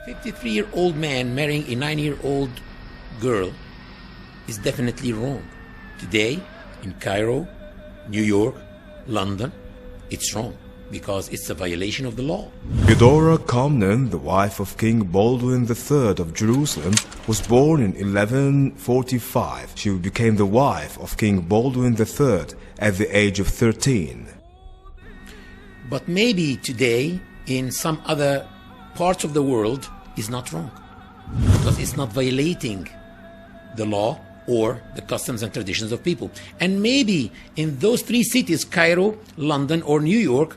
53-year-old man marrying a 9-year-old girl is definitely wrong. Today, in Cairo, New York, London, it's wrong because it's a violation of the law. Eudora Comnene, the wife of King Baldwin III of Jerusalem, was born in 1145. She became the wife of King Baldwin III at the age of 13. But maybe today, in some other parts of the world, is not wrong because it's not violating the law or the customs and traditions of people. And maybe in those three cities, Cairo, London, or New York,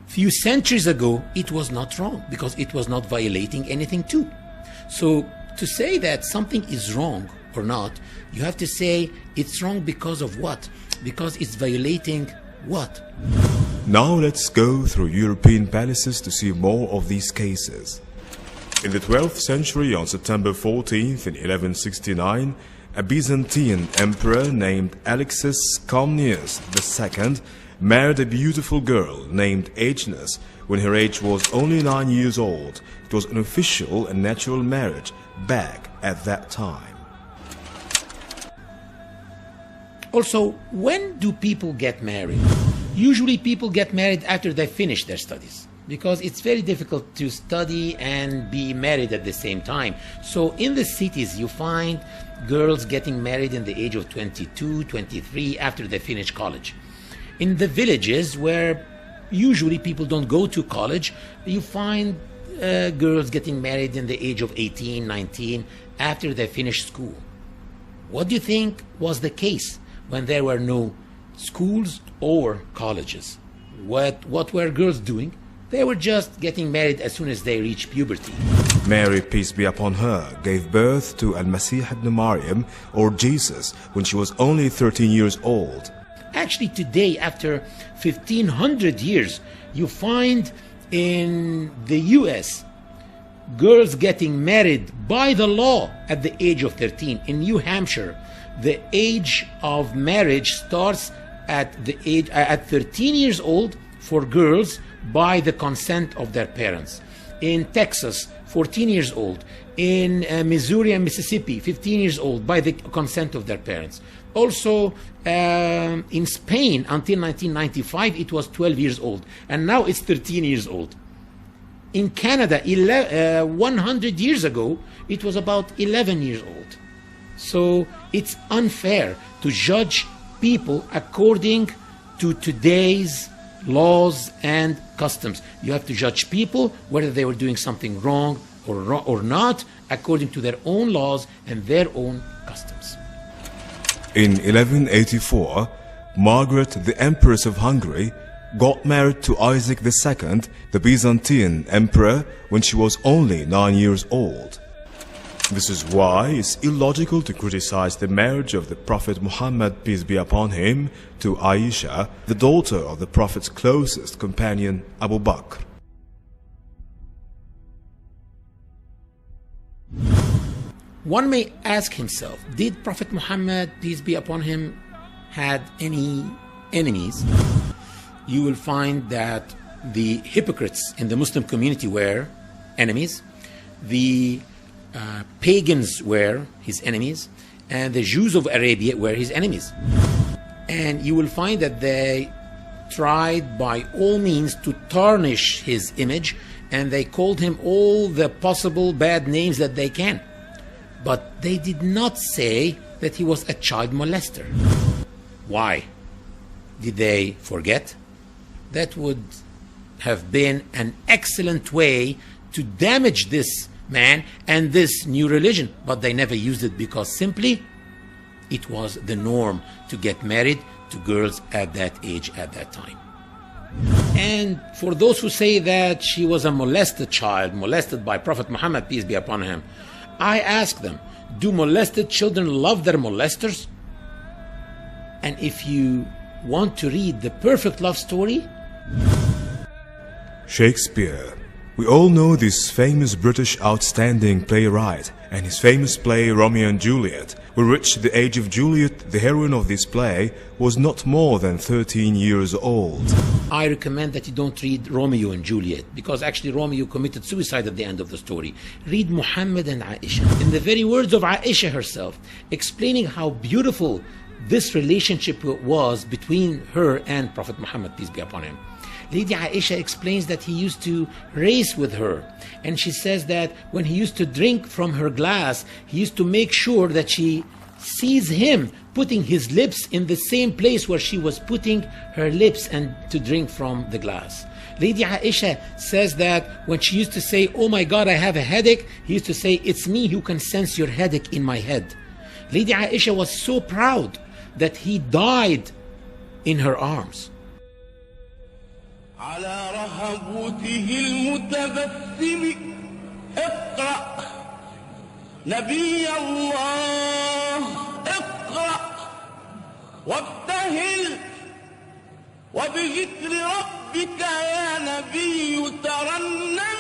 few centuries ago, it was not wrong because it was not violating anything too. So to say that something is wrong or not, you have to say it's wrong because of what? Because it's violating what? Now let's go through European palaces to see more of these cases. In the 12th century, on September 14th in 1169, a Byzantine emperor named Alexis Comnenus II married a beautiful girl named Agnes when her age was only 9 years old. It was an official and natural marriage back at that time. Also, when do people get married? Usually people get married after they finish their studies because it's very difficult to study and be married at the same time. So in the cities you find girls getting married in the age of 22, 23 after they finish college. In the villages where usually people don't go to college, you find girls getting married in the age of 18, 19 after they finish school. What do you think was the case when there were no schools or colleges? What were girls doing? They were just getting married as soon as they reached puberty. Mary, peace be upon her, gave birth to Al-Masih ibn Maryam, or Jesus, when she was only 13 years old. Actually, today, after 1500 years, you find in the US girls getting married by the law at the age of 13. In New Hampshire, the age of marriage starts at 13 years old for girls by the consent of their parents. In Texas, 14 years old. In Missouri and Mississippi, 15 years old by the consent of their parents. Also in Spain, until 1995, it was 12 years old. And now it's 13 years old. In Canada, 100 years ago, it was about 11 years old. So it's unfair to judge people according to today's laws and customs. You have to judge people whether they were doing something wrong or not according to their own laws and their own customs. In 1184, Margaret, the Empress of Hungary, got married to Isaac II, the Byzantine emperor, when she was only 9 years old. This is why it's illogical to criticize the marriage of the Prophet Muhammad, peace be upon him, to Aisha, the daughter of the Prophet's closest companion, Abu Bakr. One may ask himself, did Prophet Muhammad, peace be upon him, had any enemies? You will find that the hypocrites in the Muslim community were enemies. The pagans were his enemies, and the Jews of Arabia were his enemies. And you will find that they tried by all means to tarnish his image, and they called him all the possible bad names that they can. But they did not say that he was a child molester. Why? Did they forget? That would have been an excellent way to damage this man and this new religion, but they never used it because simply it was the norm to get married to girls at that age at that time. And for those who say that she was a molested child, molested by Prophet Muhammad, peace be upon him, I ask them, do molested children love their molesters? And if you want to read the perfect love story, Shakespeare, We all know this famous British outstanding playwright and his famous play Romeo and Juliet, with which the age of Juliet, the heroine of this play, was not more than 13 years old. I recommend that you don't read Romeo and Juliet, because actually Romeo committed suicide at the end of the story. Read Muhammad and Aisha. In the very words of Aisha herself, explaining how beautiful this relationship was between her and Prophet Muhammad, peace be upon him. Lady Aisha explains that he used to race with her, and she says that when he used to drink from her glass, he used to make sure that she sees him putting his lips in the same place where she was putting her lips and to drink from the glass. Lady Aisha says that when she used to say, "Oh my God, I have a headache," he used to say, "It's me who can sense your headache in my head." Lady Aisha was so proud that he died in her arms. على رهبته المتبسم اقرأ نبي الله اقرأ وابتهل وبذكر ربك يا نبي ترنم